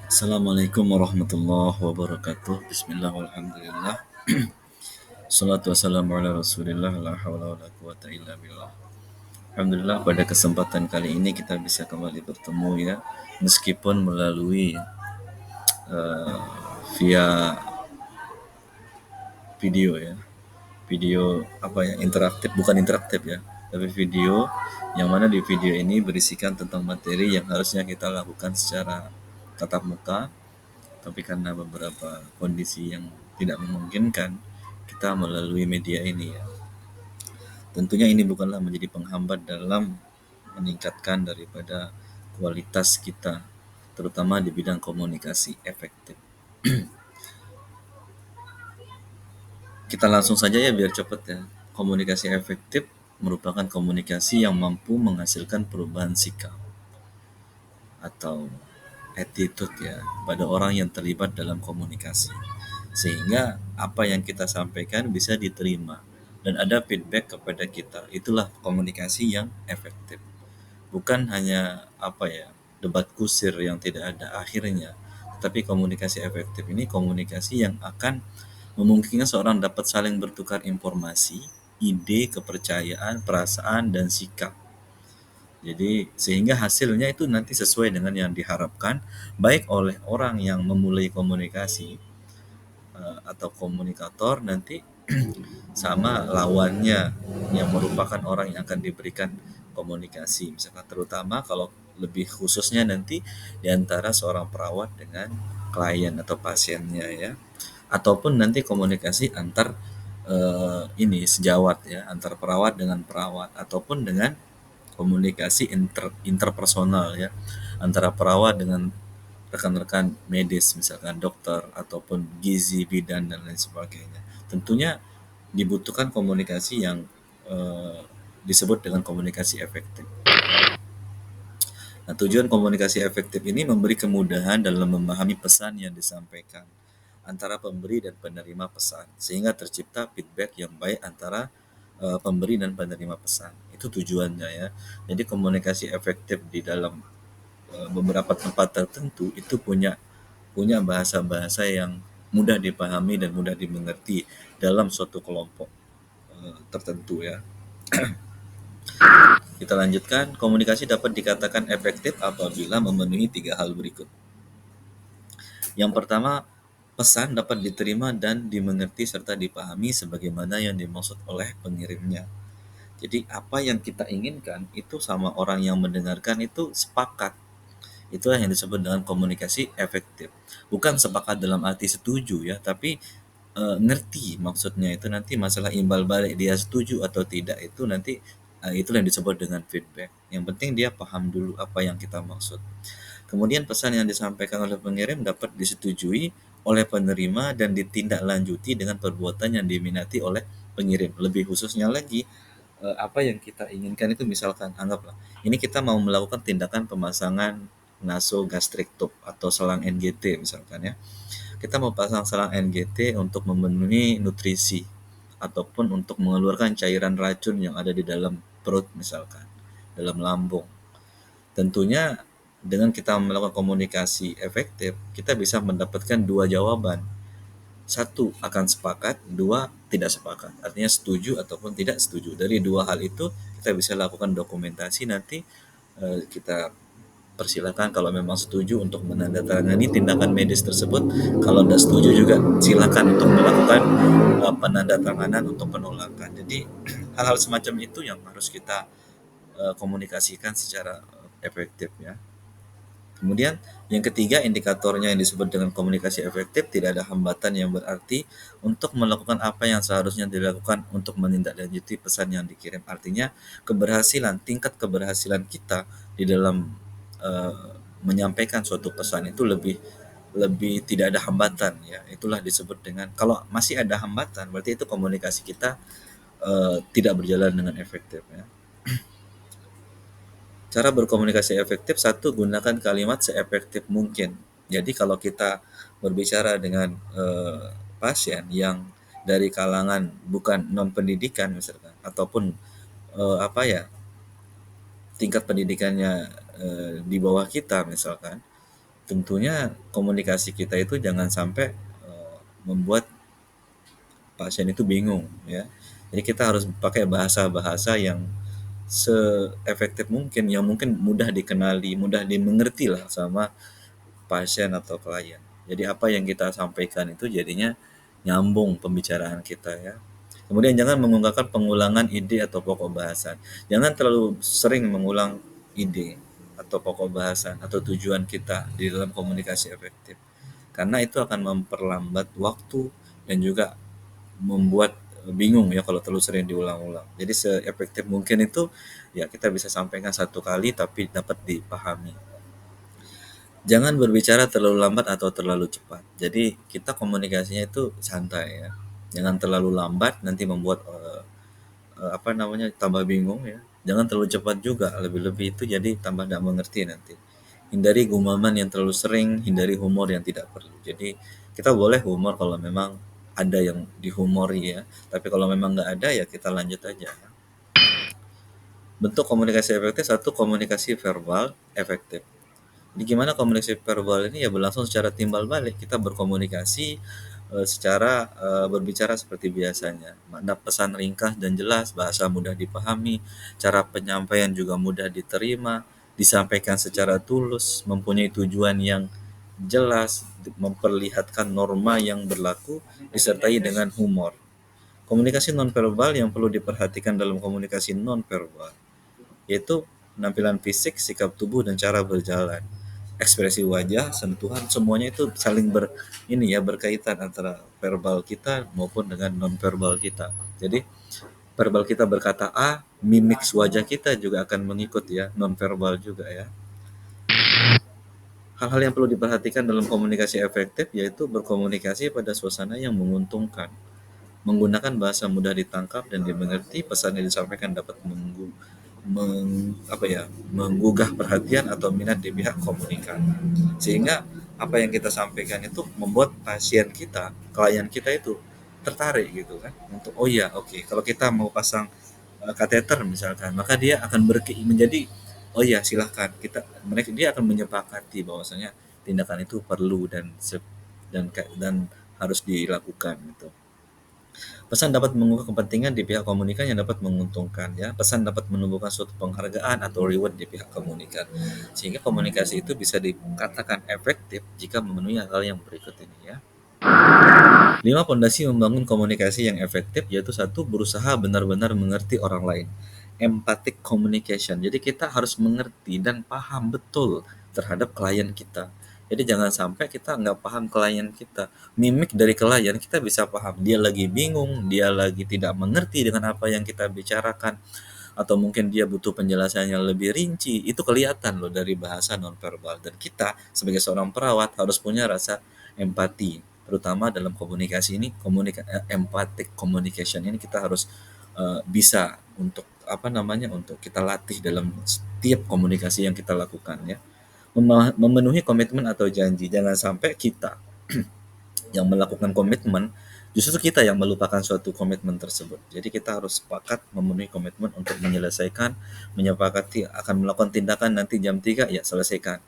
Assalamualaikum warahmatullahi wabarakatuh. Bismillah walhamdulillah. Salatu wassalamu ala rasulillah. La hawla wa la quwata illa billah. Alhamdulillah pada kesempatan kali ini kita bisa kembali bertemu ya. Meskipun melalui uh, via video ya. Video apa ya, interaktif, bukan interaktif ya. Tapi video yang mana di video ini berisikan tentang materi yang harusnya kita lakukan secara tatap muka, tapi karena beberapa kondisi yang tidak memungkinkan kita melalui media ini ya. Tentunya ini bukanlah menjadi penghambat dalam meningkatkan daripada kualitas kita, terutama di bidang komunikasi efektif. Kita langsung saja ya biar cepat ya. Komunikasi efektif merupakan komunikasi yang mampu menghasilkan perubahan sikap atau attitude ya pada orang yang terlibat dalam komunikasi, sehingga apa yang kita sampaikan bisa diterima dan ada feedback kepada kita. Itulah komunikasi yang efektif, bukan hanya apa ya, debat kusir yang tidak ada akhirnya. Tapi komunikasi efektif ini komunikasi yang akan memungkinkan seorang dapat saling bertukar informasi, ide, kepercayaan, perasaan, dan sikap. Jadi sehingga hasilnya itu nanti sesuai dengan yang diharapkan, baik oleh orang yang memulai komunikasi atau komunikator nanti sama lawannya yang merupakan orang yang akan diberikan komunikasi. Misalkan terutama kalau lebih khususnya nanti di antara seorang perawat dengan klien atau pasiennya ya. Ataupun nanti komunikasi antar ini sejawat ya, antar perawat dengan perawat, ataupun dengan komunikasi interpersonal ya, antara perawat dengan rekan-rekan medis, misalkan dokter ataupun gizi, bidan, dan lain sebagainya. Tentunya dibutuhkan komunikasi yang disebut dengan komunikasi efektif. Nah, tujuan komunikasi efektif ini memberi kemudahan dalam memahami pesan yang disampaikan antara pemberi dan penerima pesan, sehingga tercipta feedback yang baik antara pemberi dan penerima pesan. Itu tujuannya ya. Jadi komunikasi efektif di dalam beberapa tempat tertentu itu punya punya bahasa-bahasa yang mudah dipahami dan mudah dimengerti dalam suatu kelompok tertentu ya. Kita lanjutkan, komunikasi dapat dikatakan efektif apabila memenuhi tiga hal berikut. Yang pertama, pesan dapat diterima dan dimengerti serta dipahami sebagaimana yang dimaksud oleh pengirimnya. Jadi apa yang kita inginkan itu sama orang yang mendengarkan itu sepakat. Itulah yang disebut dengan komunikasi efektif. Bukan sepakat dalam arti setuju ya, tapi ngerti maksudnya. Itu nanti masalah imbal balik dia setuju atau tidak itu nanti itu yang disebut dengan feedback. Yang penting dia paham dulu apa yang kita maksud. Kemudian pesan yang disampaikan oleh pengirim dapat disetujui oleh penerima dan ditindaklanjuti dengan perbuatan yang diminati oleh pengirim. Lebih khususnya lagi, apa yang kita inginkan itu, misalkan anggaplah ini kita mau melakukan tindakan pemasangan nasogastric tube atau selang NGT misalkan ya. Kita mau pasang selang NGT untuk memenuhi nutrisi ataupun untuk mengeluarkan cairan racun yang ada di dalam perut misalkan, dalam lambung. Tentunya dengan kita melakukan komunikasi efektif, kita bisa mendapatkan dua jawaban. Satu, akan sepakat, dua, tidak sepakat. Artinya setuju ataupun tidak setuju. Dari dua hal itu kita bisa lakukan dokumentasi, nanti kita persilakan kalau memang setuju untuk menandatangani tindakan medis tersebut. Kalau tidak setuju juga silakan untuk melakukan penandatanganan untuk penolakan. Jadi hal-hal semacam itu yang harus kita komunikasikan secara efektif ya. Kemudian yang ketiga, indikatornya yang disebut dengan komunikasi efektif, tidak ada hambatan yang berarti untuk melakukan apa yang seharusnya dilakukan untuk menindaklanjuti pesan yang dikirim. Artinya keberhasilan, tingkat keberhasilan kita di dalam menyampaikan suatu pesan itu lebih lebih tidak ada hambatan ya. Itulah disebut dengan, kalau masih ada hambatan berarti itu komunikasi kita tidak berjalan dengan efektif ya. Cara berkomunikasi efektif, satu, gunakan kalimat seefektif mungkin. Jadi kalau kita berbicara dengan pasien yang dari kalangan bukan non pendidikan misalkan, ataupun apa ya, tingkat pendidikannya di bawah kita misalkan, tentunya komunikasi kita itu jangan sampai membuat pasien itu bingung ya. Jadi kita harus pakai bahasa-bahasa yang seefektif mungkin, yang mungkin mudah dikenali, mudah dimengerti lah sama pasien atau klien. Jadi apa yang kita sampaikan itu jadinya nyambung pembicaraan kita ya. Kemudian jangan mengungkapkan pengulangan ide atau pokok bahasan. Jangan terlalu sering mengulang ide atau pokok bahasan atau tujuan kita di dalam komunikasi efektif. Karena itu akan memperlambat waktu dan juga membuat bingung ya kalau terlalu sering diulang-ulang. Jadi seefektif mungkin itu ya kita bisa sampaikan satu kali tapi dapat dipahami. Jangan berbicara terlalu lambat atau terlalu cepat. Jadi kita komunikasinya itu santai ya. Jangan terlalu lambat nanti membuat apa namanya tambah bingung ya. Jangan terlalu cepat juga, lebih-lebih itu jadi tambah tidak mengerti nanti. Hindari gumaman yang terlalu sering, hindari humor yang tidak perlu. Jadi kita boleh humor kalau memang ada yang dihumori ya. Tapi kalau memang nggak ada ya kita lanjut aja. Bentuk komunikasi efektif satu komunikasi verbal efektif. Jadi gimana komunikasi verbal ini ya berlangsung secara timbal balik. Kita berkomunikasi secara berbicara seperti biasanya. Makna pesan ringkas dan jelas, bahasa mudah dipahami, cara penyampaian juga mudah diterima, disampaikan secara tulus, mempunyai tujuan yang jelas, memperlihatkan norma yang berlaku, disertai dengan humor. Komunikasi nonverbal yang perlu diperhatikan dalam komunikasi nonverbal yaitu penampilan fisik, sikap tubuh dan cara berjalan. Ekspresi wajah, sentuhan, semuanya itu saling ini ya berkaitan antara verbal kita maupun dengan nonverbal kita. Jadi verbal kita berkata A, mimik wajah kita juga akan mengikut ya, nonverbal juga ya. Hal-hal yang perlu diperhatikan dalam komunikasi efektif yaitu berkomunikasi pada suasana yang menguntungkan, menggunakan bahasa mudah ditangkap dan dimengerti, pesan yang disampaikan dapat menggugah perhatian atau minat di pihak komunikan. Sehingga apa yang kita sampaikan itu membuat pasien kita, klien kita itu tertarik gitu kan untuk oh ya oke, kalau kita mau pasang kateter misalkan, maka dia akan menjadi oh ya silahkan dia akan menyepakati bahwasanya tindakan itu perlu dan harus dilakukan gitu. Pesan dapat mengubah kepentingan di pihak komunikan yang dapat menguntungkan ya. Pesan dapat menumbuhkan suatu penghargaan atau reward di pihak komunikan. Sehingga komunikasi itu bisa dikatakan efektif jika memenuhi hal yang berikut ini ya. 5 pondasi membangun komunikasi yang efektif yaitu satu berusaha benar-benar mengerti orang lain. Empathic communication. Jadi kita harus mengerti dan paham betul terhadap klien kita. Jadi jangan sampai kita nggak paham klien kita. Mimik dari klien kita bisa paham. Dia lagi bingung, dia lagi tidak mengerti dengan apa yang kita bicarakan. Atau mungkin dia butuh penjelasan yang lebih rinci. Itu kelihatan loh dari bahasa nonverbal. Dan kita sebagai seorang perawat harus punya rasa empati. Terutama dalam komunikasi ini, empathic communication ini kita harus bisa untuk untuk kita latih dalam setiap komunikasi yang kita lakukan ya. Memenuhi komitmen atau janji. Jangan sampai kita yang melakukan komitmen, justru kita yang melupakan suatu komitmen tersebut. Jadi kita harus sepakat memenuhi komitmen untuk menyelesaikan, menyepakati akan melakukan tindakan nanti jam 3 ya selesaikan.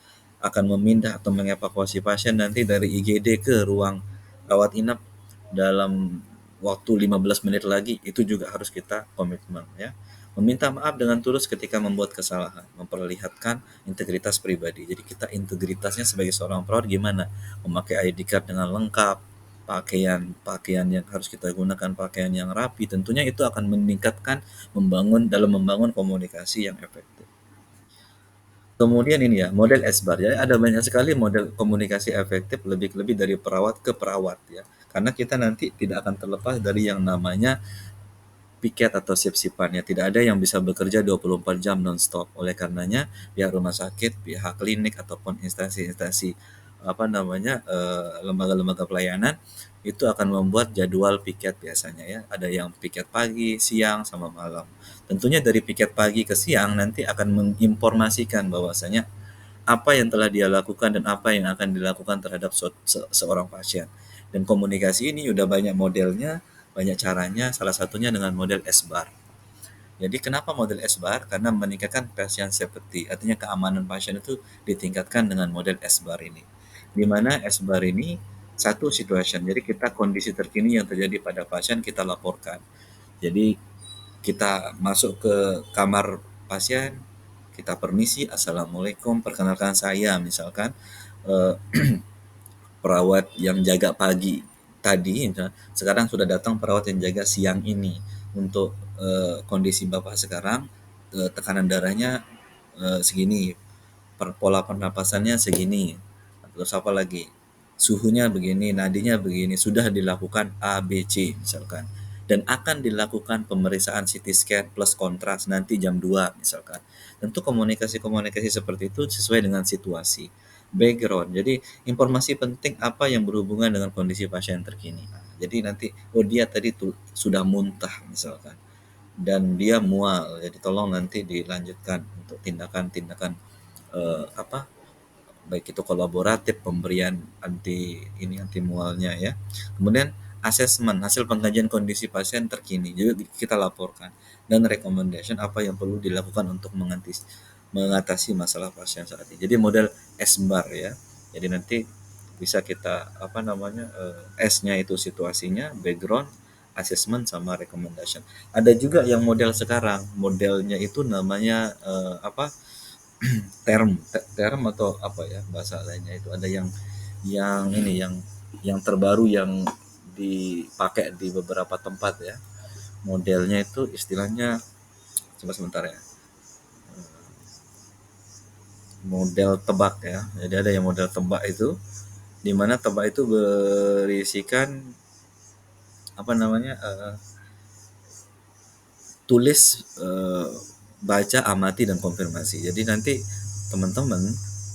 Akan memindah atau mengevakuasi pasien nanti dari IGD ke ruang rawat inap dalam waktu 15 menit lagi, itu juga harus kita komitmen ya. Meminta maaf dengan tulus ketika membuat kesalahan, memperlihatkan integritas pribadi. Jadi kita integritasnya sebagai seorang perawat gimana? Memakai ID card dengan lengkap, pakaian yang harus kita gunakan pakaian yang rapi, tentunya itu akan meningkatkan membangun komunikasi yang efektif. Kemudian ini ya, model SBAR. Jadi ada banyak sekali model komunikasi efektif lebih-lebih dari perawat ke perawat ya. Karena kita nanti tidak akan terlepas dari yang namanya piket atau sip-sipan ya. Tidak ada yang bisa bekerja 24 jam non-stop. Oleh karenanya pihak rumah sakit, pihak klinik ataupun instansi-instansi lembaga-lembaga pelayanan itu akan membuat jadwal piket biasanya ya. Ada yang piket pagi, siang, sama malam. Tentunya dari piket pagi ke siang nanti akan menginformasikan bahwasanya apa yang telah dia lakukan dan apa yang akan dilakukan terhadap seorang pasien. Dan komunikasi ini udah banyak modelnya, banyak caranya, salah satunya dengan model SBAR. Jadi kenapa model SBAR? Karena meningkatkan patient safety, artinya keamanan pasien itu ditingkatkan dengan model SBAR ini. di mana SBAR ini satu situation. Jadi kita kondisi terkini yang terjadi pada pasien kita laporkan. Jadi kita masuk ke kamar pasien, kita permisi, assalamualaikum, perkenalkan saya, misalkan eh, perawat yang jaga pagi tadi, sekarang sudah datang perawat yang jaga siang ini untuk kondisi bapak sekarang, tekanan darahnya segini, pola pernapasannya segini, terus apa lagi, suhunya begini, nadinya begini, sudah dilakukan A, B, C misalkan, dan akan dilakukan pemeriksaan CT scan plus kontras nanti jam 2 misalkan. Tentu komunikasi-komunikasi seperti itu sesuai dengan situasi, background. Jadi informasi penting apa yang berhubungan dengan kondisi pasien terkini. Nah, jadi nanti, oh dia tadi tuh sudah muntah misalkan, dan dia mual, jadi tolong nanti dilanjutkan untuk tindakan-tindakan apa, baik itu kolaboratif, pemberian anti mualnya ya. Kemudian asesmen hasil pengkajian kondisi pasien terkini juga kita laporkan, dan recommendation apa yang perlu dilakukan untuk mengatasi masalah pasien saat ini. Jadi model SBAR ya. Jadi nanti bisa kita apa namanya, S-nya itu situasinya, background, assessment sama recommendation. Ada juga yang model sekarang, modelnya itu namanya apa, term atau apa ya bahasa lainnya, itu ada yang ini yang terbaru yang dipakai di beberapa tempat ya, modelnya itu istilahnya, coba sebentar ya, model tebak ya. Jadi ada yang model tebak itu, di mana tebak itu berisikan apa namanya, tulis, baca, amati, dan konfirmasi. Jadi nanti teman-teman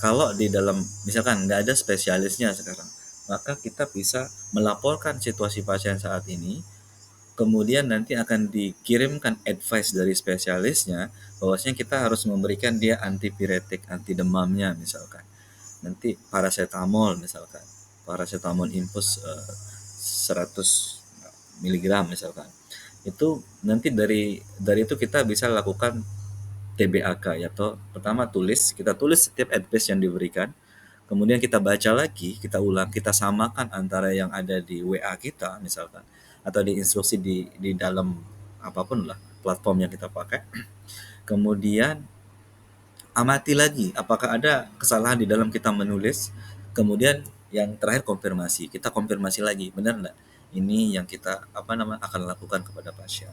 kalau di dalam misalkan nggak ada spesialisnya sekarang, maka kita bisa melaporkan situasi pasien saat ini, kemudian nanti akan dikirimkan advice dari spesialisnya bahwasanya kita harus memberikan dia antipiretik, anti demamnya misalkan. Nanti paracetamol misalkan, paracetamol infus 100 miligram misalkan. Itu nanti dari itu kita bisa lakukan TBAK ya, atau pertama kita tulis setiap advice yang diberikan, kemudian kita baca lagi, kita ulang, kita samakan antara yang ada di WA kita misalkan, atau di instruksi di dalam apapun lah platform yang kita pakai. Kemudian amati lagi apakah ada kesalahan di dalam kita menulis. Kemudian yang terakhir konfirmasi, kita konfirmasi lagi benar nggak ini yang kita apa namanya akan lakukan kepada pasien.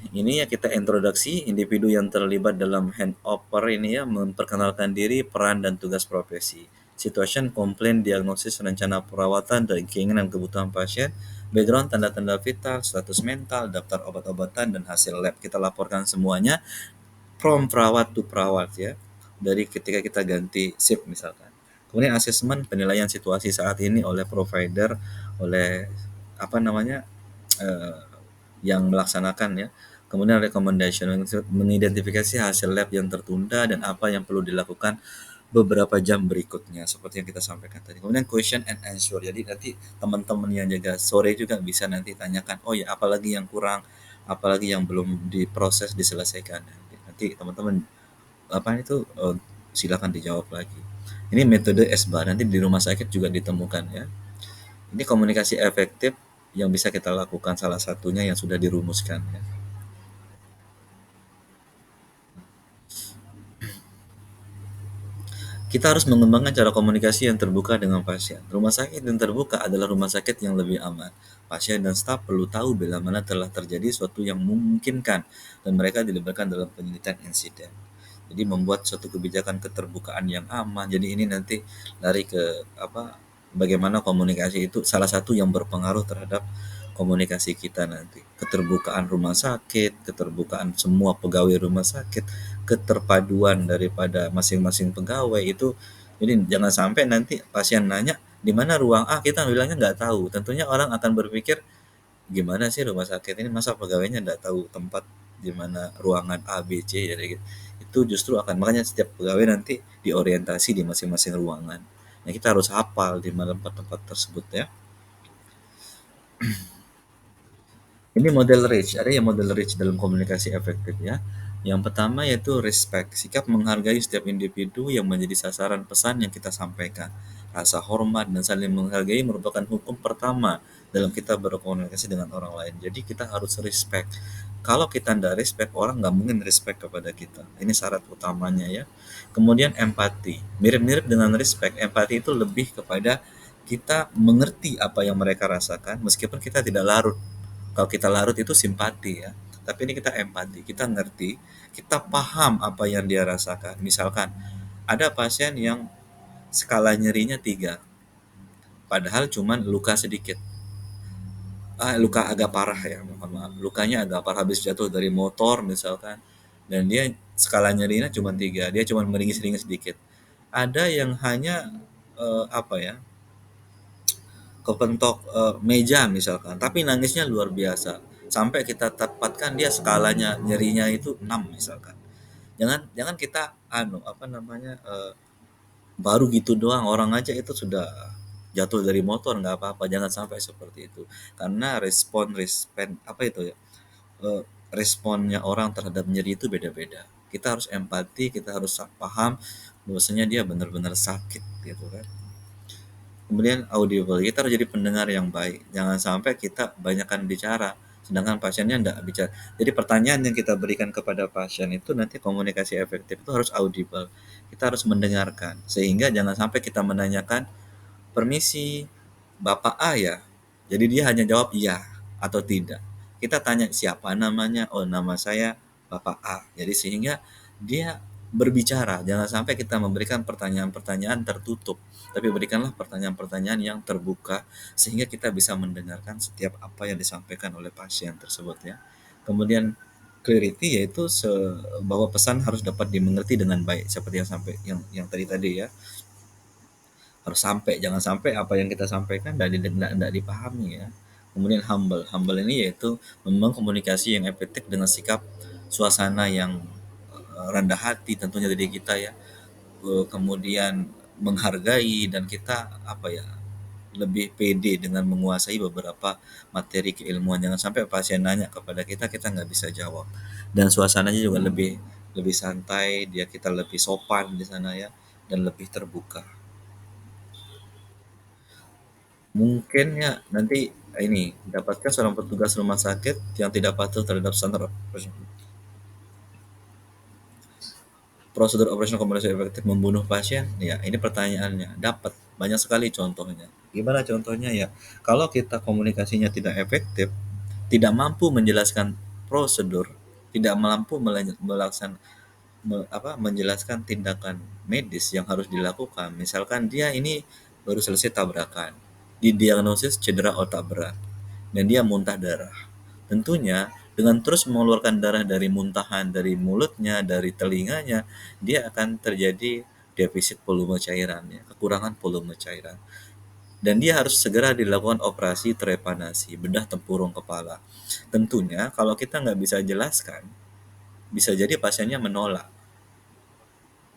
Ini ya, kita introduksi individu yang terlibat dalam handover ini ya, memperkenalkan diri, peran dan tugas profesi, situation, komplain, diagnosis, rencana perawatan dan keinginan kebutuhan pasien, background, tanda-tanda vital, status mental, daftar obat-obatan dan hasil lab. Kita laporkan semuanya from perawat to perawat ya, dari ketika kita ganti shift misalkan. Kemudian asesmen, penilaian situasi saat ini oleh provider, oleh apa namanya, eh, yang melaksanakan ya. Kemudian recommendation, mengidentifikasi hasil lab yang tertunda dan apa yang perlu dilakukan beberapa jam berikutnya seperti yang kita sampaikan tadi. Kemudian question and answer. Jadi nanti teman-teman yang jaga sore juga bisa nanti tanyakan, oh ya apalagi yang kurang, apalagi yang belum diproses diselesaikan. Nanti teman-teman apa itu, silakan dijawab lagi. Ini metode SBA nanti di rumah sakit juga ditemukan ya. Ini komunikasi efektif yang bisa kita lakukan, salah satunya yang sudah dirumuskan ya. Kita harus mengembangkan cara komunikasi yang terbuka dengan pasien. Rumah sakit yang terbuka adalah rumah sakit yang lebih aman. Pasien dan staf perlu tahu bila mana telah terjadi suatu yang memungkinkan dan mereka dilibatkan dalam penyelidikan insiden. Jadi membuat suatu kebijakan keterbukaan yang aman. Jadi ini nanti lari ke apa, bagaimana komunikasi itu salah satu yang berpengaruh terhadap komunikasi kita nanti. Keterbukaan rumah sakit, keterbukaan semua pegawai rumah sakit, keterpaduan daripada masing-masing pegawai itu. Jadi jangan sampai nanti pasien nanya di mana ruang A, kita bilangnya nggak tahu. Tentunya orang akan berpikir gimana sih rumah sakit ini masa pegawainya nggak tahu tempat di mana ruangan A, B, C, jadi gitu. Itu justru akan, makanya setiap pegawai nanti diorientasi di masing-masing ruangan. Nah, kita harus hafal di mana tempat-tempat tersebut ya. Ini model rich, ada yang model rich dalam komunikasi efektif ya. Yang pertama yaitu respect, sikap menghargai setiap individu yang menjadi sasaran pesan yang kita sampaikan. Rasa hormat dan saling menghargai merupakan hukum pertama dalam kita berkomunikasi dengan orang lain. Jadi kita harus respect. Kalau kita tidak respect, orang nggak mungkin respect kepada kita. Ini syarat utamanya ya. Kemudian empati. Mirip-mirip dengan respect, empati itu lebih kepada kita mengerti apa yang mereka rasakan meskipun kita tidak larut. Kalau kita larut itu simpati ya. Tapi ini kita empati, kita ngerti, kita paham apa yang dia rasakan. Misalkan ada pasien yang skala nyerinya 3, padahal cuman luka sedikit. Luka agak parah ya, mohon maaf. Lukanya agak parah habis jatuh dari motor misalkan. Dan dia skala nyerinya cuma 3, dia cuma meringis-ringis sedikit. Ada yang hanya apa ya, kepentok meja misalkan, tapi nangisnya luar biasa. Sampai kita dapatkan dia skalanya nyerinya itu 6 misalkan. Jangan jangan kita apa namanya baru gitu doang orang aja itu sudah jatuh dari motor nggak apa-apa, jangan sampai seperti itu. Karena respon apa itu ya, eh, responnya orang terhadap nyeri itu beda-beda. Kita harus empati, kita harus paham bahwasanya dia benar-benar sakit gitu kan. Kemudian audible, kita harus jadi pendengar yang baik. Jangan sampai kita banyakkan bicara, sedangkan pasiennya enggak bicara. Jadi pertanyaan yang kita berikan kepada pasien itu nanti komunikasi efektif itu harus audible. Kita harus mendengarkan, sehingga jangan sampai kita menanyakan, permisi, Bapak A ya? Jadi dia hanya jawab iya atau tidak. Kita tanya siapa namanya, oh nama saya Bapak A. Jadi sehingga dia berbicara, jangan sampai kita memberikan pertanyaan-pertanyaan tertutup, tapi berikanlah pertanyaan-pertanyaan yang terbuka sehingga kita bisa mendengarkan setiap apa yang disampaikan oleh pasien tersebut ya. Kemudian clarity yaitu bahwa pesan harus dapat dimengerti dengan baik seperti yang sampai yang tadi ya, harus sampai, jangan sampai apa yang kita sampaikan tidak dipahami ya. Kemudian humble ini yaitu membangun komunikasi yang efektif dengan sikap suasana yang rendah hati tentunya dari kita ya. Kemudian menghargai dan kita apa ya, lebih pede dengan menguasai beberapa materi keilmuan. Jangan sampai pasien nanya kepada kita nggak bisa jawab. Dan suasananya juga lebih lebih santai, dia kita lebih sopan di sana ya, dan lebih terbuka. Mungkin ya nanti ini dapatkan seorang petugas rumah sakit yang tidak patuh terhadap standar prosedur operasional komunikasi efektif membunuh pasien. Ya, ini pertanyaannya. Dapat banyak sekali contohnya. Gimana contohnya ya? Kalau kita komunikasinya tidak efektif, tidak mampu menjelaskan prosedur, tidak mampu melaksanakan menjelaskan tindakan medis yang harus dilakukan. Misalkan dia ini baru selesai tabrakan, didiagnosis cedera otak berat, dan dia muntah darah. Tentunya dengan terus mengeluarkan darah dari muntahan, dari mulutnya, dari telinganya, dia akan terjadi defisit volume cairan, ya, kekurangan volume cairan. Dan dia harus segera dilakukan operasi trepanasi, bedah tempurung kepala. Tentunya kalau kita nggak bisa jelaskan, bisa jadi pasiennya menolak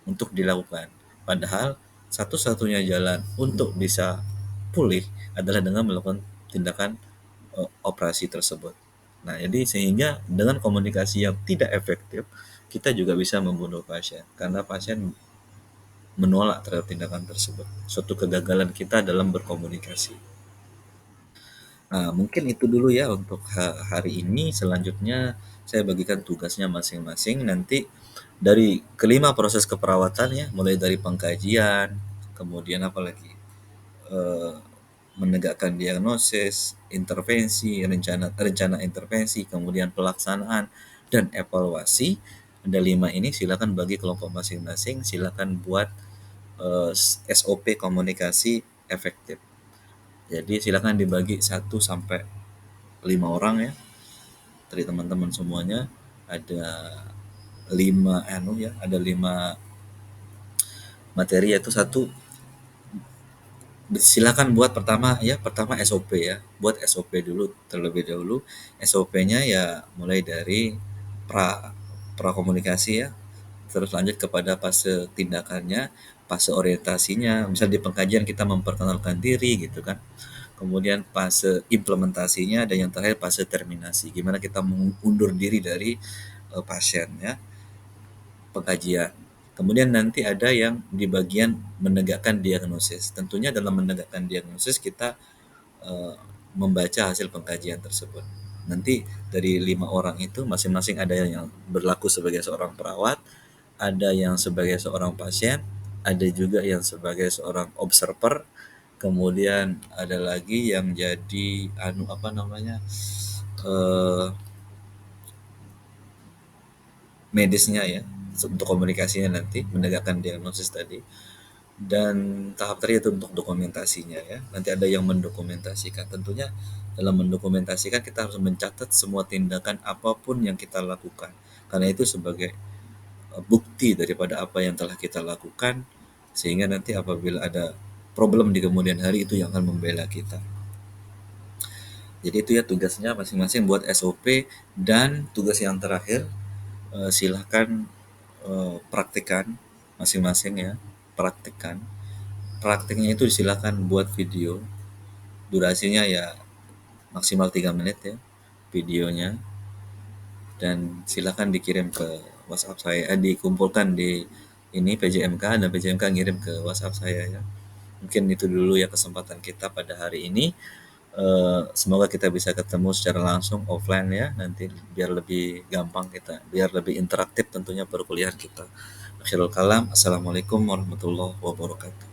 untuk dilakukan. Padahal satu-satunya jalan untuk bisa pulih adalah dengan melakukan tindakan operasi tersebut. Nah, jadi sehingga dengan komunikasi yang tidak efektif, kita juga bisa membunuh pasien karena pasien menolak terhadap tindakan tersebut. Suatu kegagalan kita dalam berkomunikasi. Nah, mungkin itu dulu ya untuk hari ini. Selanjutnya saya bagikan tugasnya masing-masing. Nanti dari kelima proses keperawatan ya, mulai dari pengkajian, kemudian apa lagi? Eh, Menegakkan diagnosis, intervensi, rencana rencana intervensi, kemudian pelaksanaan dan evaluasi. Ada 5 ini silakan bagi kelompok masing-masing, silakan buat SOP komunikasi efektif. Jadi silakan dibagi 1 sampai 5 orang ya dari teman-teman semuanya. Ada 5 ya, ada 5 materi yaitu satu. Silakan buat pertama SOP ya, buat SOP dulu terlebih dahulu. SOP-nya ya mulai dari pra pra komunikasi ya, terus lanjut kepada fase tindakannya, fase orientasinya, misal di pengkajian kita memperkenalkan diri gitu kan, kemudian fase implementasinya, dan yang terakhir fase terminasi, gimana kita mengundur diri dari pasien ya. pengkajian. Kemudian nanti ada yang di bagian menegakkan diagnosis. Tentunya dalam menegakkan diagnosis kita eh, membaca hasil pengkajian tersebut. Nanti dari 5 orang itu masing-masing ada yang berlaku sebagai seorang perawat, ada yang sebagai seorang pasien, ada juga yang sebagai seorang observer, kemudian ada lagi yang jadi apa namanya eh, medisnya ya untuk komunikasinya nanti menegakkan diagnosis tadi. Dan tahap terakhir itu untuk dokumentasinya ya. Nanti ada yang mendokumentasikan. Tentunya dalam mendokumentasikan kita harus mencatat semua tindakan apapun yang kita lakukan. Karena itu sebagai bukti daripada apa yang telah kita lakukan, sehingga nanti apabila ada problem di kemudian hari itu yang akan membela kita. Jadi itu ya tugasnya masing-masing buat SOP. Dan tugas yang terakhir, silahkan praktikan masing-masing ya, praktikan. Praktiknya itu silakan buat video, durasinya ya maksimal 3 menit ya videonya, dan silakan dikirim ke WhatsApp saya, dikumpulkan di ini PJMK, dan PJMK ngirim ke WhatsApp saya ya. Mungkin itu dulu ya kesempatan kita pada hari ini. Semoga kita bisa ketemu secara langsung offline ya nanti, biar lebih gampang kita, biar lebih interaktif tentunya perkuliahan kita. Akhirul kalam, assalamualaikum warahmatullahi wabarakatuh.